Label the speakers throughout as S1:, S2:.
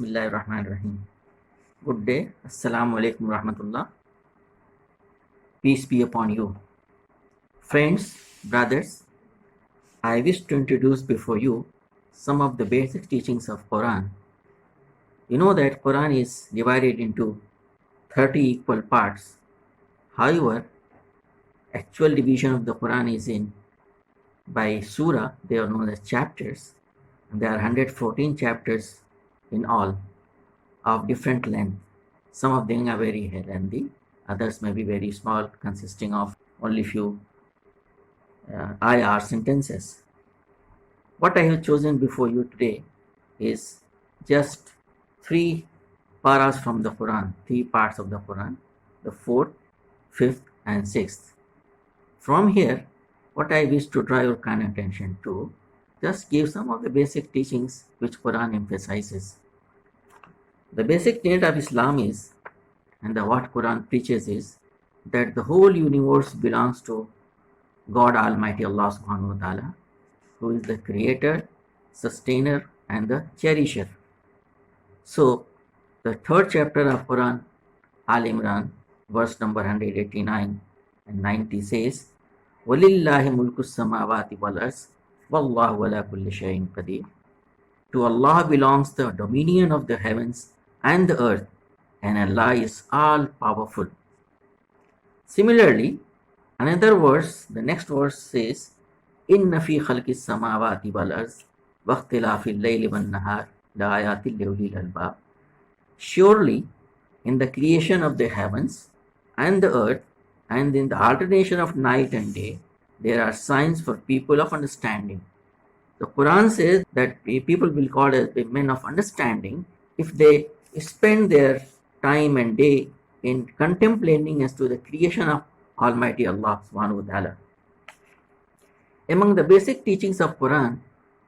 S1: Bismillahirrahmanirrahim. Good day. Assalamu alaikum rahmatullah. Peace be upon you. Friends, brothers, I wish to introduce before you some of the basic teachings of Quran. You know that Quran is divided into 30 equal parts. However, actual division of the Quran is in by surah. They are known as chapters. And there are 114 chapters in all of different length. Some of them are very lengthy, others may be very small, consisting of only few ayah sentences. What I have chosen before you today is just 3 paras from the Quran, 3 parts of the Quran, the 4th, 5th and 6th. From here, what I wish to draw your kind attention to, just give some of the basic teachings which Quran emphasizes. The basic tenet of Islam is, and what Quran preaches is, that the whole universe belongs to God Almighty Allah Subhanahu wa Ta'ala, who is the creator, sustainer and the cherisher. So, the 3rd chapter of Quran, Al Imran, verse number 189 and 90 says, وَلِلَّهِ مُلْكُ السَّمَاوَاتِ وَالْأَرْضِ وَاللَّهُ عَلَى كُلِّ شَيْءٍ قَدِيرٌ. To Allah belongs the dominion of the heavens and the earth, and Allah is all powerful. Similarly, another verse, the next verse says, إِنَّ فِي خَلْقِ السَّمَاوَاتِ وَالْأَرْضِ وَاخْتِلَافِ اللَّيْلِ وَالنَّهَارِ لَآيَاتٍ لِأُولِي الْأَلْبَابِ. Surely, in the creation of the heavens and the earth, and in the alternation of night and day, there are signs for people of understanding. The Quran says that people will be called as the men of understanding if they spend their time and day in contemplating as to the creation of Almighty Allah Subhanahu wa Ta'ala. Among the basic teachings of Quran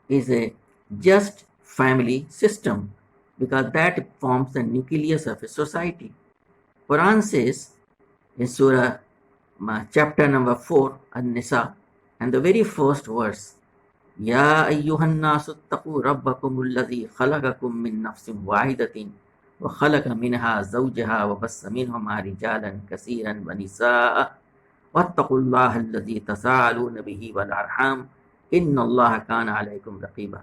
S1: is a just family system, because that forms the nucleus of a society. Quran says in Surah chapter number 4, An-Nisa, and the very first verse, يا أيها الناس اتقوا ربكم الذي خلقكم من نفس واحدة وخلق منها زوجها وبث منهما رجالا كثيرا ونساء واتقوا الله الذي تساءلون به والأرحام إن الله كان عليكم رقيبا.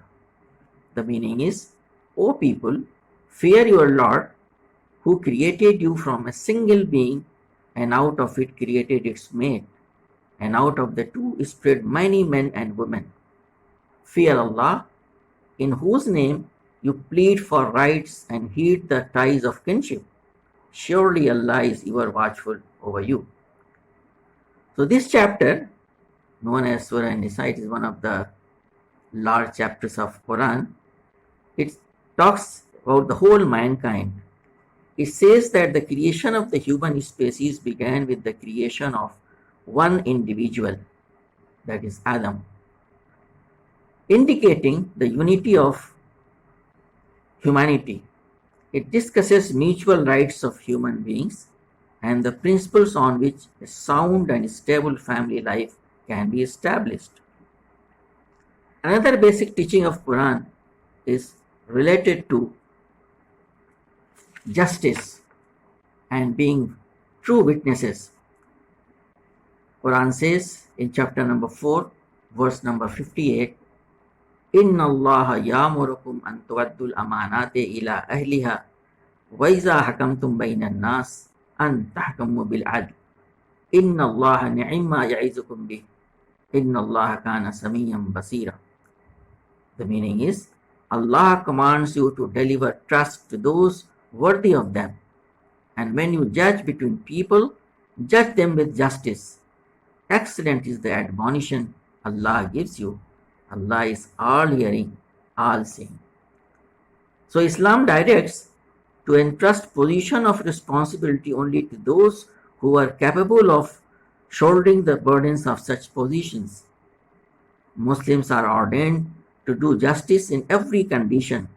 S1: The meaning is, O people, fear your Lord who created you from a single being, and out of it created its mate, and out of the two spread many men and women. Fear Allah, in whose name you plead for rights and heed the ties of kinship. Surely Allah is ever watchful over you. So this chapter, known as Surah An-Nisa, is one of the large chapters of Quran. It talks about the whole mankind. It says that the creation of the human species began with the creation of one individual, that is Adam, indicating the unity of humanity. It discusses mutual rights of human beings and the principles on which a sound and stable family life can be established. Another basic teaching of Quran is related to justice and being true witnesses. Quran says in chapter number 4, verse number 58, إِنَّ اللَّهَ يَأْمُرُكُمْ أَن تُؤَدُّوا الْأَمَانَاتِ إِلَى أَهْلِهَا وَإِذَا حَكَمْتُم بَيْنَ النَّاسِ أَن تَحْكُمُوا بِالْعَدْلِ إِنَّ اللَّهَ نِعِمَّ مَا يَعِظُكُم بِهِ إِنَّ اللَّهَ كَانَ سَمِيعًا بَصِيرًا. The meaning is, Allah commands you to deliver trust to those worthy of them, and when you judge between people, judge them with justice. Excellent is the admonition Allah gives you. Allah is all hearing, all seeing. So Islam directs to entrust position of responsibility only to those who are capable of shouldering the burdens of such positions. Muslims are ordained to do justice in every condition.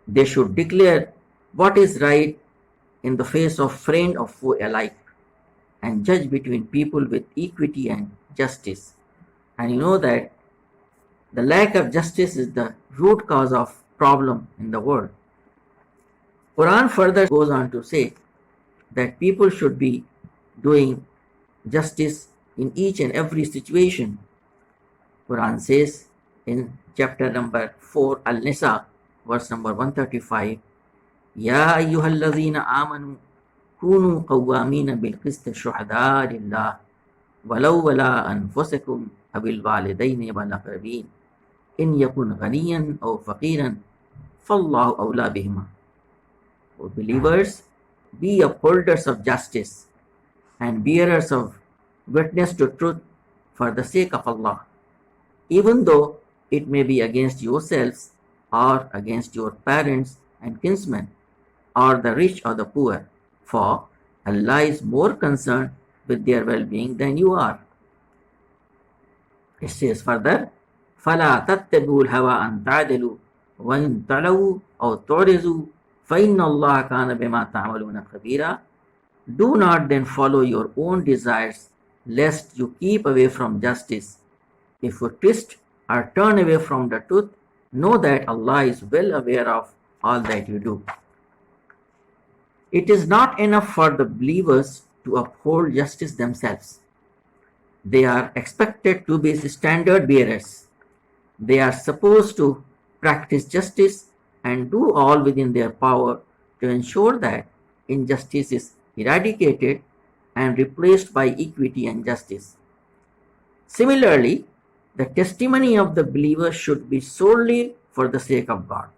S1: They should declare what is right in the face of friend or foe alike, and judge between people with equity and justice. And you know that the lack of justice is the root cause of problem in the world. Quran further goes on to say that people should be doing justice in each and every situation. Quran says in chapter number 4 Al-Nisa, verse number 135, Ya ayyuhalladhina amanu kunu qawwamina bilqist shuhada lillah walau wala anfusakum abil walidayni wal aqrabin in yakun ghaniyan aw faqiran fallahu awla bihima. O believers, be upholders of justice and bearers of witness to truth for the sake of Allah, even though it may be against yourselves or against your parents and kinsmen, or the rich or the poor, for Allah is more concerned with their well-being than you are. It says further, فَلَا تَتَّبِعُوا الْهَوَىٰ أَن تَعْدِلُوا وَإِن تَلَوُوا أَوْ تُعْرِضُوا فَإِنَّ اللَّهَ كَانَ بِمَا تَعْمَلُونَ خَبِيرًا. Do not then follow your own desires, lest you keep away from justice. If you twist or turn away from the truth, know that Allah is well aware of all that you do. It is not enough for the believers to uphold justice themselves. They are expected to be standard bearers. They are supposed to practice justice and do all within their power to ensure that injustice is eradicated and replaced by equity and justice. Similarly, the testimony of the believer should be solely for the sake of God.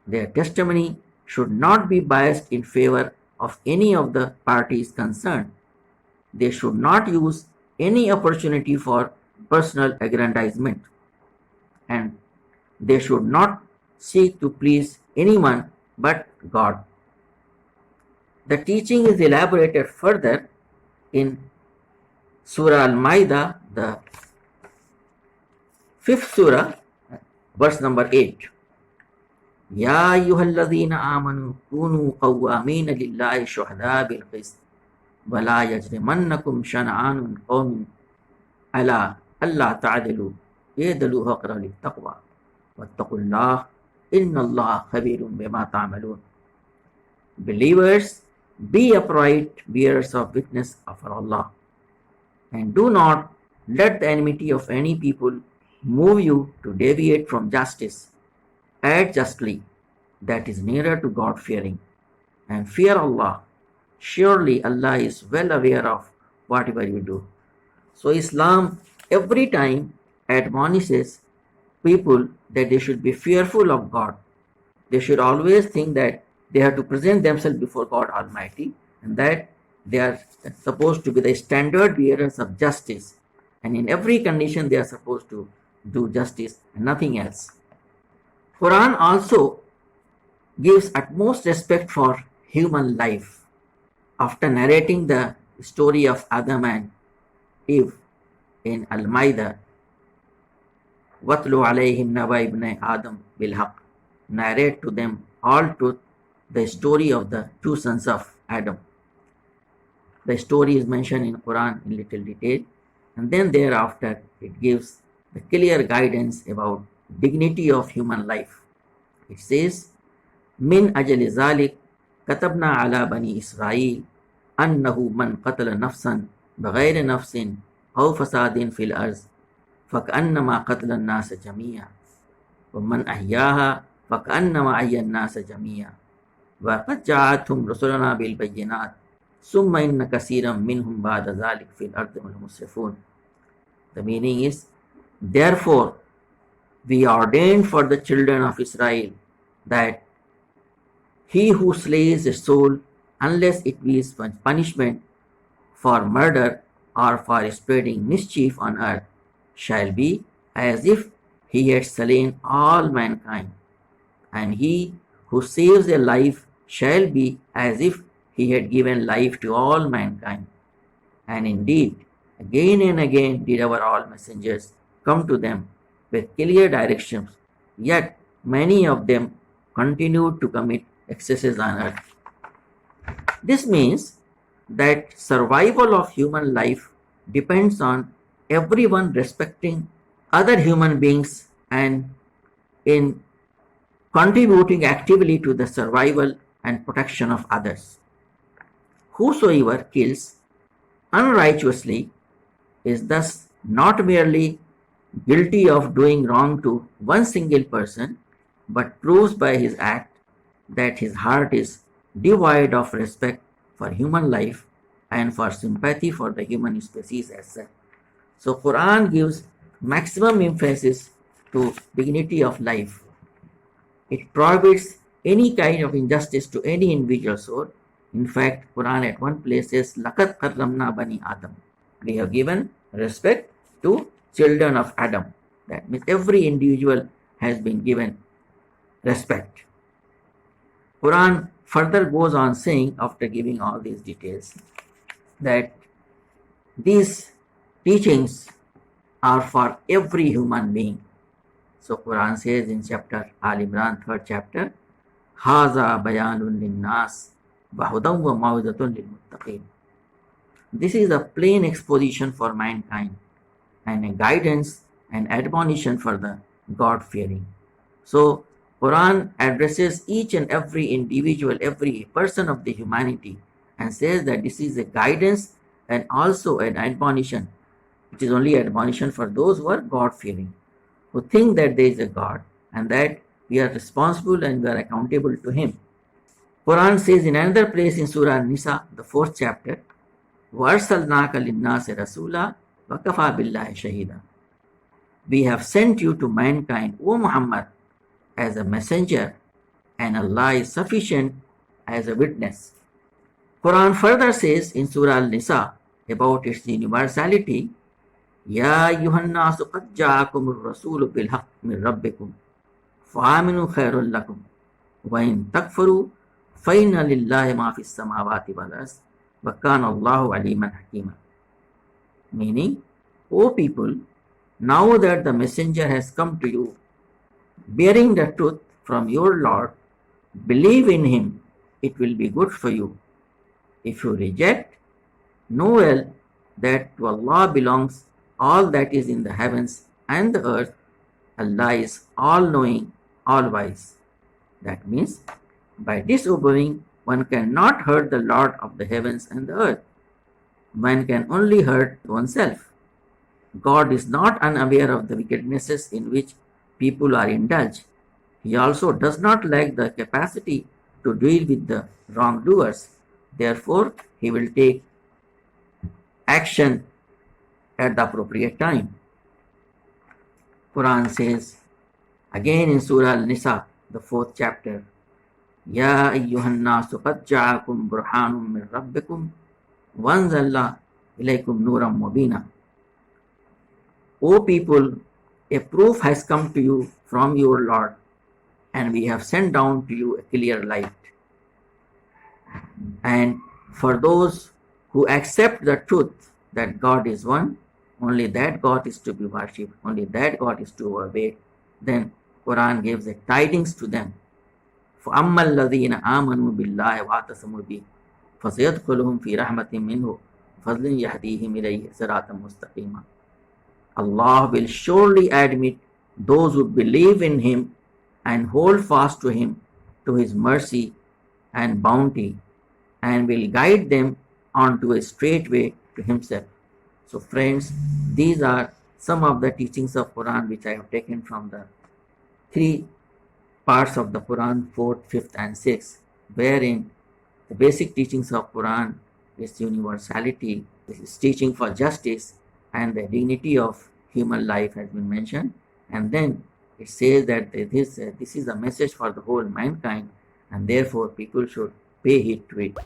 S1: Their testimony should not be biased in favor of any of the parties concerned. They should not use any opportunity for personal aggrandizement, and they should not seek to please anyone but God. The teaching is elaborated further in Surah Al-Ma'idah, the 5th surah, verse number 8. Ya ayyuhalladhina amanu kunu qawwamina lillahi shuhada bil qist wa la yajrimannakum shan'anun qawmin ala alla ta'dilu i'dilu aqrabu lit taqwa wattaqullaha innallaha khabirun bima ta'malun. Believers, be upright bearers of witness for Allah, and do not let the enmity of any people move you to deviate from justice. Act justly, that is nearer to God-fearing, and fear Allah. Surely Allah is well aware of whatever you do. So Islam every time admonishes people that they should be fearful of God. They should always think that they have to present themselves before God Almighty, and that they are supposed to be the standard bearers of justice, and in every condition they are supposed to do justice and nothing else. Quran also gives utmost respect for human life. After narrating the story of Adam and Eve in Al-Ma'idah, وَاتْلُ عَلَيْهِمْ نَبَأَ ابْنَيْ آدَمَ بِالْحَقِّ, narrate to them all truth the story of the two sons of Adam. The story is mentioned in Quran in little detail, and then thereafter it gives the clear guidance about dignity of human life. It says, Min ajali zalik katabna ala bani Israel annahu man qatala nafsan bighayri nafsin aw fasadin fil arz fakannama qatala an-nas jami'a wa man ahyaha fakannama ahya an-nas jami'a wa qad ja'atuhum rusuluna bil bayyinat summa inna kaseeran minhum ba'da zalik fil ardi musrifun. The meaning is, therefore we ordained for the children of Israel that he who slays a soul, unless it be punishment for murder or for spreading mischief on earth, shall be as if he had slain all mankind, and he who saves a life shall be as if he had given life to all mankind. And indeed, again and again did our all messengers come to them with clear directions, yet many of them continued to commit excesses on earth. This means that survival of human life depends on everyone respecting other human beings and in contributing actively to the survival and protection of others. Whosoever kills unrighteously is thus not merely guilty of doing wrong to one single person, but proves by his act that his heart is devoid of respect for human life and for sympathy for the human species as such. So Quran gives maximum emphasis to dignity of life. It prohibits any kind of injustice to any individual soul. In fact, Quran at one place says, "Laqad karramna bani Adam." We have given respect to children of Adam. That means every individual has been given respect. Quran further goes on saying, after giving all these details, that these teachings are for every human being. So Quran says in chapter Al Imran, 3rd chapter, Haza bayanun linnas wa hudan wa mawizatun lil muttaqin. This is a plain exposition for mankind and a guidance and admonition for the God-fearing. So Quran addresses each and every individual, every person of the humanity, and says that this is a guidance and also an admonition. It is only admonition for those who are God-fearing, who think that there is a God and that we are responsible and we are accountable to Him. Quran says in another place in Surah An-Nisa, the 4th chapter, وَأَرْسَلْنَاكَ لِلنَّاسِ رَسُولًا وَكَفَى بِاللَّهِ شَهِيدًا. We have sent you to mankind, O Muhammad, as a messenger, and Allah is sufficient as a witness. Quran further says in Surah Al-Nisa about its universality, يَا أَيُّهَا النَّاسُ قَدْ جَاءَكُمُ الرَّسُولُ بِالْحَقِّ مِنْ رَبِّكُمْ فَآمِنُوا خَيْرٌ لَكُمْ وَإِنْ تَكْفُرُوا فَإِنَّ لِلَّهِ مَا فِي السَّمَاوَاتِ وَالْأَرْضِ وَكَانَ اللَّهُ عَلِيمًا حَكِيمًا. Meaning, O people, now that the messenger has come to you, bearing the truth from your Lord, believe in him, it will be good for you. If you reject, know well that to Allah belongs all that is in the heavens and the earth. Allah is all-knowing, all-wise. That means, by disobeying, one cannot hurt the Lord of the heavens and the earth. One can only hurt oneself. God is not unaware of the wickednesses in which people are indulged. He also does not lack the capacity to deal with the wrongdoers. Therefore, He will take action at the appropriate time. Quran says again in Surah Al-Nisa, the 4th chapter, Ya ayyuhan nasu qad ja'akum burhanun min rabbikum wa anzalna ilaykum nuran mubina. O people, a proof has come to you from your Lord, and we have sent down to you a clear light. And for those who accept the truth that God is one, only that God is to be worshipped, only that God is to obey, then Quran gives a tidings to them. فَأَمَّا الَّذِينَ آمَنُوا بِاللَّهِ وَاعْتَصَمُوا بِهِ فَسَيَدْخُلُهُمْ فِي رَحْمَةٍ مِّنْهُ فَضْلٍ يَهْدِيهِمْ إِلَيْهِ صِرَاطًا مُسْتَقِيمًا. Allah will surely admit those who believe in Him and hold fast to Him, to His mercy and bounty, and will guide them onto a straight way to Himself. So friends, these are some of the teachings of Quran which I have taken from the 3 parts of the Quran, 4th, 5th and 6th, wherein the basic teachings of Quran is universality, this is teaching for justice, and the dignity of human life has been mentioned. And then it says that this is a message for the whole mankind, and therefore people should pay heed to it.